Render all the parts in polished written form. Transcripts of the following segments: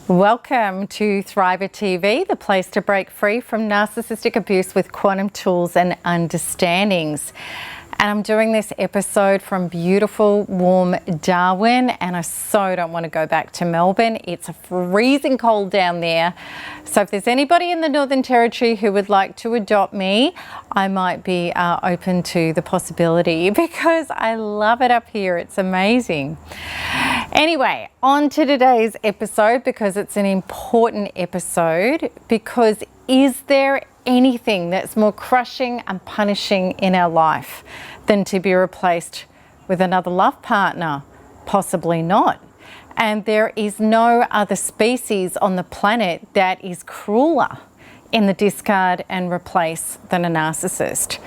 Welcome to Thriver TV, the place to break free from narcissistic abuse with quantum tools and understandings. And I'm doing this episode from beautiful, warm Darwin, and I so don't want to go back to Melbourne. It's freezing cold down there. So if there's anybody in the Northern Territory who would like to adopt me, I might be open to the possibility because I love it up here. It's amazing. Anyway, on to today's episode because it's an important episode. Because is there anything that's more crushing and punishing in our life than to be replaced with another love partner? Possibly not. And there is no other species on the planet that is crueler in the discard and replace than a narcissist.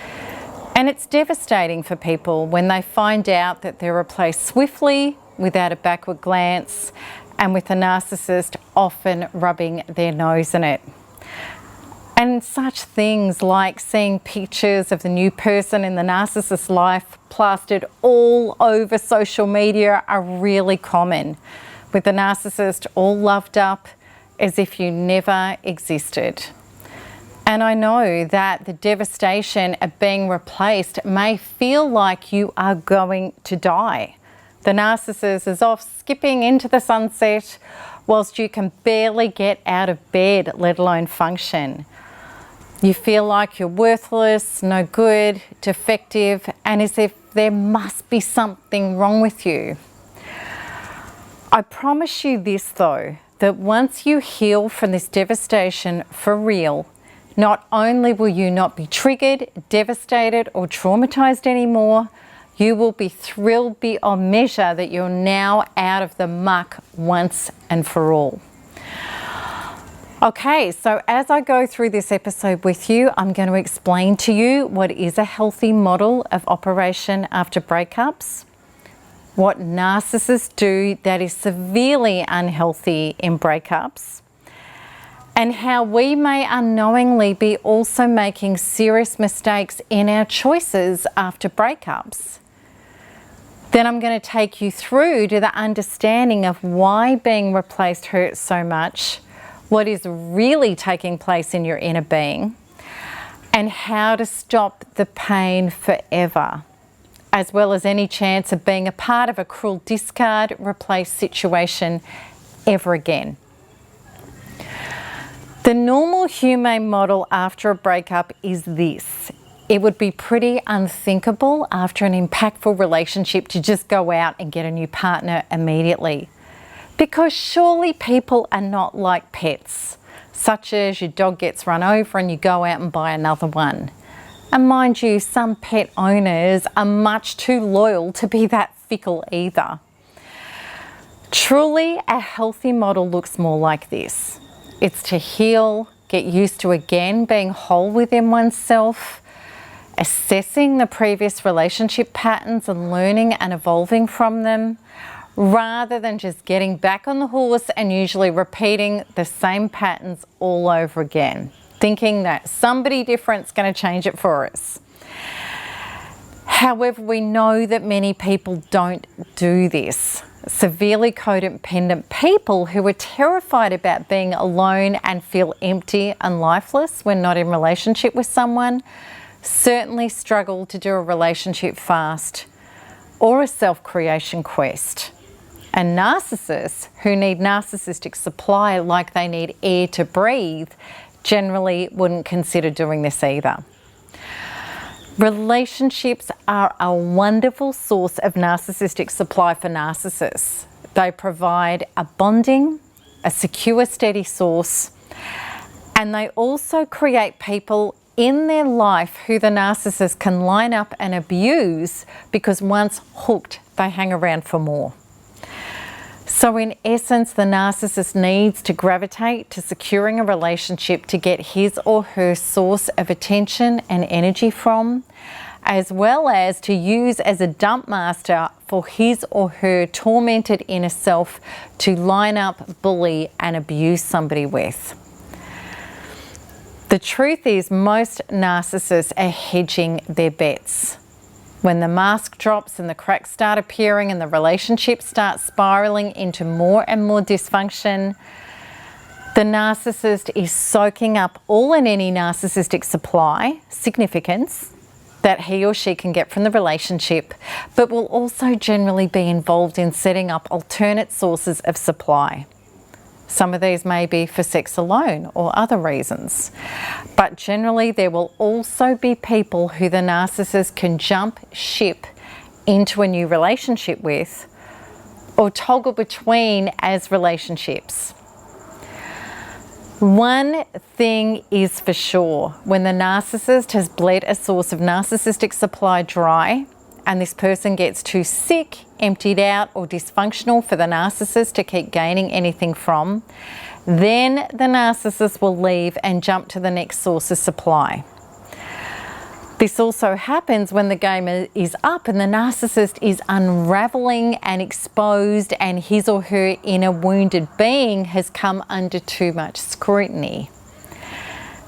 And it's devastating for people when they find out that they're replaced swiftly, without a backward glance, and with a narcissist often rubbing their nose in it. And such things like seeing pictures of the new person in the narcissist's life plastered all over social media are really common, with the narcissist all loved up as if you never existed. And I know that the devastation of being replaced may feel like you are going to die. The narcissist is off skipping into the sunset whilst you can barely get out of bed, let alone function. You feel like you're worthless, no good, defective, and as if there must be something wrong with you. I promise you this though, that once you heal from this devastation for real, not only will you not be triggered, devastated, or traumatized anymore, you will be thrilled beyond measure that you're now out of the muck once and for all. Okay, so as I go through this episode with you, I'm going to explain to you what is a healthy model of operation after breakups, what narcissists do that is severely unhealthy in breakups, and how we may unknowingly be also making serious mistakes in our choices after breakups. Then I'm going to take you through to the understanding of why being replaced hurts so much, what is really taking place in your inner being, and how to stop the pain forever, as well as any chance of being a part of a cruel discard, replace situation ever again. The normal humane model after a breakup is this. It would be pretty unthinkable after an impactful relationship to just go out and get a new partner immediately. Because surely people are not like pets, such as your dog gets run over and you go out and buy another one. And mind you, some pet owners are much too loyal to be that fickle either. Truly, a healthy model looks more like this. It's to heal, get used to again being whole within oneself, assessing the previous relationship patterns and learning and evolving from them, rather than just getting back on the horse and usually repeating the same patterns all over again, thinking that somebody different's going to change it for us. However, we know that many people don't do this. Severely codependent people who are terrified about being alone and feel empty and lifeless when not in relationship with someone certainly struggle to do a relationship fast or a self-creation quest. And narcissists who need narcissistic supply like they need air to breathe generally wouldn't consider doing this either. Relationships are a wonderful source of narcissistic supply for narcissists. They provide a bonding, a secure, steady source, and they also create people in their life who the narcissist can line up and abuse because once hooked, they hang around for more. So in essence, the narcissist needs to gravitate to securing a relationship to get his or her source of attention and energy from, as well as to use as a dump master for his or her tormented inner self to line up, bully, and abuse somebody with. The truth is, most narcissists are hedging their bets. When the mask drops and the cracks start appearing and the relationship starts spiraling into more and more dysfunction, The narcissist is soaking up all and any narcissistic supply, significance, that he or she can get from the relationship, but will also generally be involved in setting up alternate sources of supply. Some of these may be for sex alone or other reasons, but generally there will also be people who the narcissist can jump ship into a new relationship with or toggle between as relationships. One thing is for sure, when the narcissist has bled a source of narcissistic supply dry and this person gets too sick, emptied out or dysfunctional for the narcissist to keep gaining anything from, then the narcissist will leave and jump to the next source of supply. This also happens when the game is up and the narcissist is unraveling and exposed and his or her inner wounded being has come under too much scrutiny.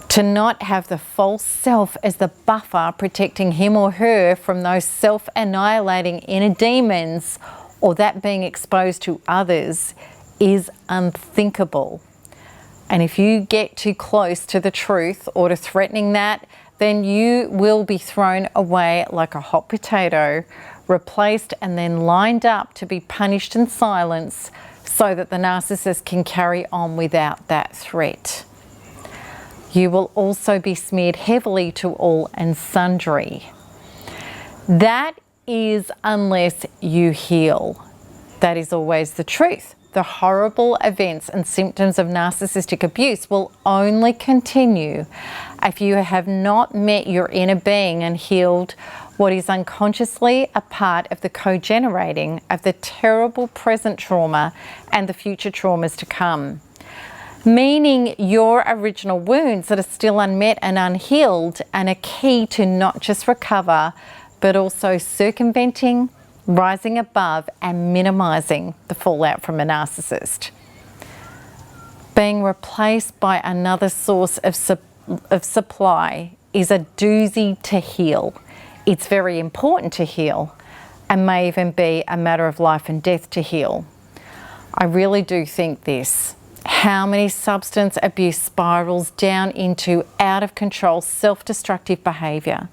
To not have the false self as the buffer protecting him or her from those self-annihilating inner demons or that being exposed to others is unthinkable. And if you get too close to the truth or to threatening that, then you will be thrown away like a hot potato, replaced and then lined up to be punished in silence so that the narcissist can carry on without that threat. You will also be smeared heavily to all and sundry. That is unless you heal. That is always the truth. The horrible events and symptoms of narcissistic abuse will only continue if you have not met your inner being and healed what is unconsciously a part of the co-generating of the terrible present trauma and the future traumas to come. Meaning your original wounds that are still unmet and unhealed and are key to not just recover, but also circumventing, rising above and minimizing the fallout from a narcissist. Being replaced by another source of supply is a doozy to heal. It's very important to heal and may even be a matter of life and death to heal. I really do think this. How many substance abuse spirals down into out of control self-destructive behaviour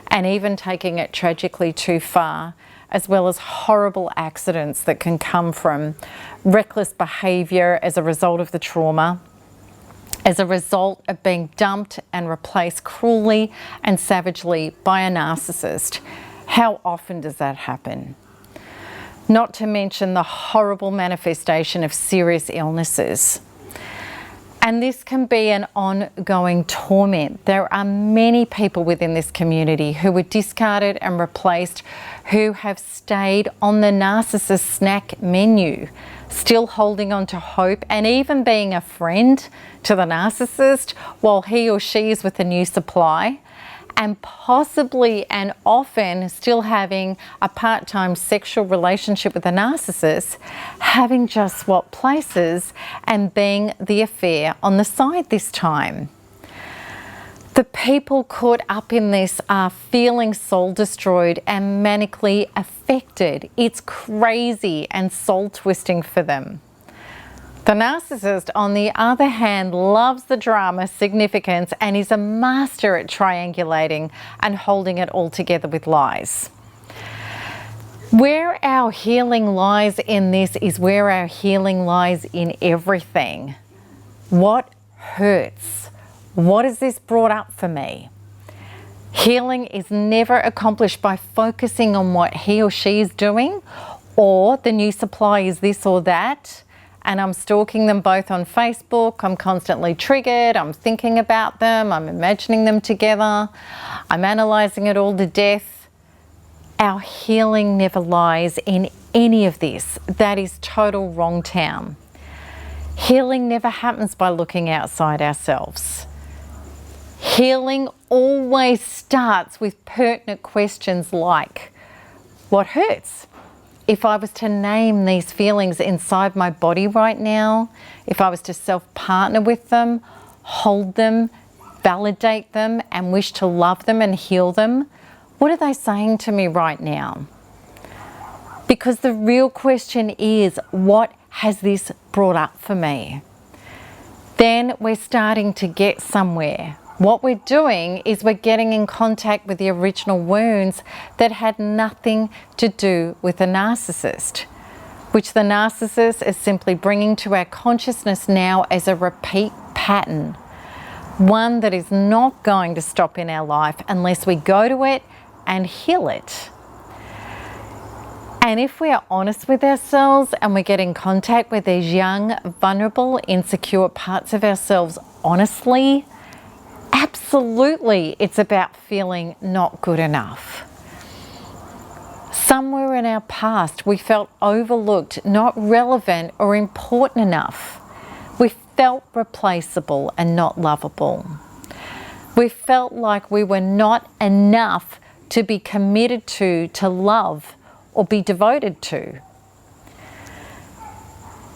and even taking it tragically too far, as well as horrible accidents that can come from reckless behaviour as a result of the trauma, as a result of being dumped and replaced cruelly and savagely by a narcissist. How often does that happen? Not to mention the horrible manifestation of serious illnesses. And this can be an ongoing torment. There are many people within this community who were discarded and replaced who have stayed on the narcissist snack menu, still holding on to hope and even being a friend to the narcissist while he or she is with a new supply, and possibly and often still having a part-time sexual relationship with a narcissist, having just swapped places and being the affair on the side this time. The people caught up in this are feeling soul destroyed and manically affected. It's crazy and soul twisting for them. The narcissist, on the other hand, loves the drama, significance, and is a master at triangulating and holding it all together with lies. Where our healing lies in this is where our healing lies in everything. What hurts? What has this brought up for me? Healing is never accomplished by focusing on what he or she is doing, or the new supply is this or that, and I'm stalking them both on Facebook, I'm constantly triggered, I'm thinking about them, I'm imagining them together, I'm analysing it all to death. Our healing never lies in any of this. That is total wrong town. Healing never happens by looking outside ourselves. Healing always starts with pertinent questions like, what hurts? If I was to name these feelings inside my body right now, if I was to self-partner with them, hold them, validate them, and wish to love them and heal them, what are they saying to me right now? Because the real question is, what has this brought up for me? then we're starting to get somewhere. What we're doing is we're getting in contact with the original wounds that had nothing to do with the narcissist, which the narcissist is simply bringing to our consciousness now as a repeat pattern, one that is not going to stop in our life unless we go to it and heal it. And if we are honest with ourselves and we get in contact with these young, vulnerable, insecure parts of ourselves honestly, absolutely it's about feeling not good enough. Somewhere in our past we felt overlooked, not relevant or important enough. We felt replaceable and not lovable. We felt like we were not enough to be committed to love, or be devoted to.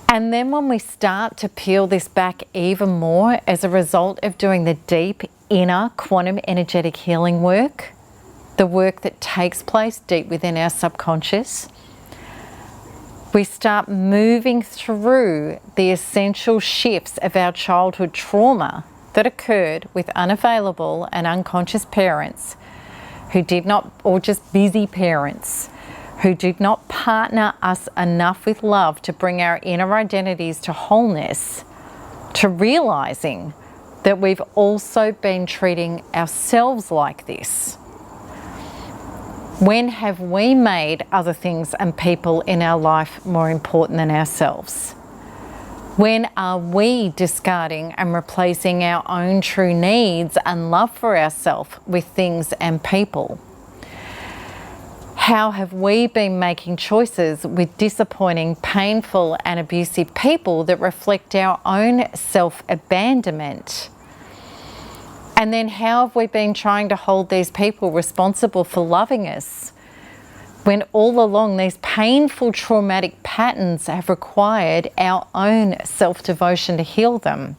And then when we start to peel this back even more as a result of doing the deep inner quantum energetic healing work, the work that takes place deep within our subconscious, we start moving through the essential shifts of our childhood trauma that occurred with unavailable and unconscious parents who did not, or just busy parents, who did not partner us enough with love to bring our inner identities to wholeness, to realizing that we've also been treating ourselves like this. When have we made other things and people in our life more important than ourselves? When are we discarding and replacing our own true needs and love for ourselves with things and people? How have we been making choices with disappointing, painful and abusive people that reflect our own self-abandonment? And then how have we been trying to hold these people responsible for loving us when all along these painful, traumatic patterns have required our own self-devotion to heal them?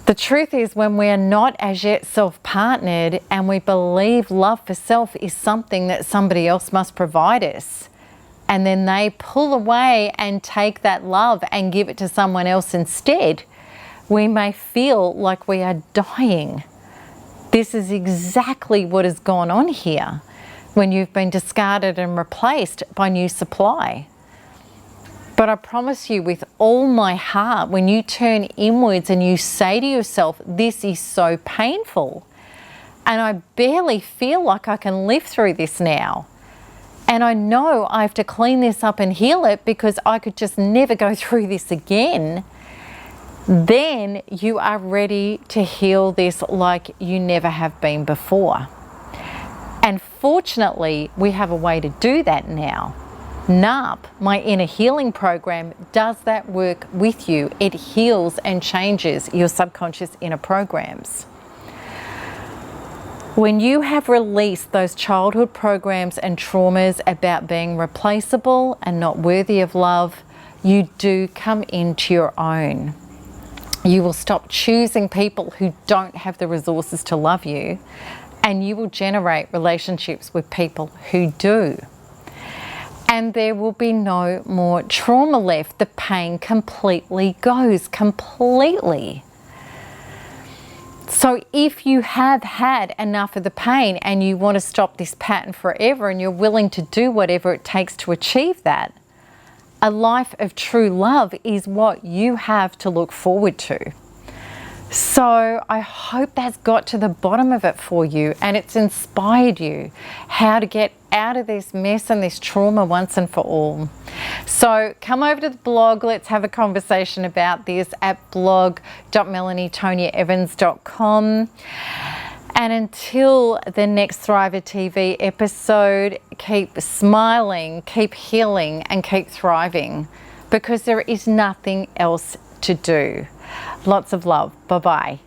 The truth is, when we are not as yet self-partnered and we believe love for self is something that somebody else must provide us, and then they pull away and take that love and give it to someone else instead, we may feel like we are dying. This is exactly what has gone on here when you've been discarded and replaced by new supply. But I promise you with all my heart, when you turn inwards and you say to yourself, this is so painful, and I barely feel like I can live through this now, and I know I have to clean this up and heal it because I could just never go through this again, then you are ready to heal this like you never have been before. And fortunately, we have a way to do that now. NARP, my inner healing program, does that work with you. It heals and changes your subconscious inner programs. When you have released those childhood programs and traumas about being replaceable and not worthy of love, you do come into your own. You will stop choosing people who don't have the resources to love you, and you will generate relationships with people who do. And there will be no more trauma left. The pain completely goes, completely. So if you have had enough of the pain and you want to stop this pattern forever and you're willing to do whatever it takes to achieve that, a life of true love is what you have to look forward to. So I hope that's got to the bottom of it for you and it's inspired you how to get out of this mess and this trauma once and for all. So come over to the blog, let's have a conversation about this at blog.melanietoniaevans.com. And until the next Thriver TV episode, keep smiling, keep healing and keep thriving, because there is nothing else to do. Lots of love. Bye-bye.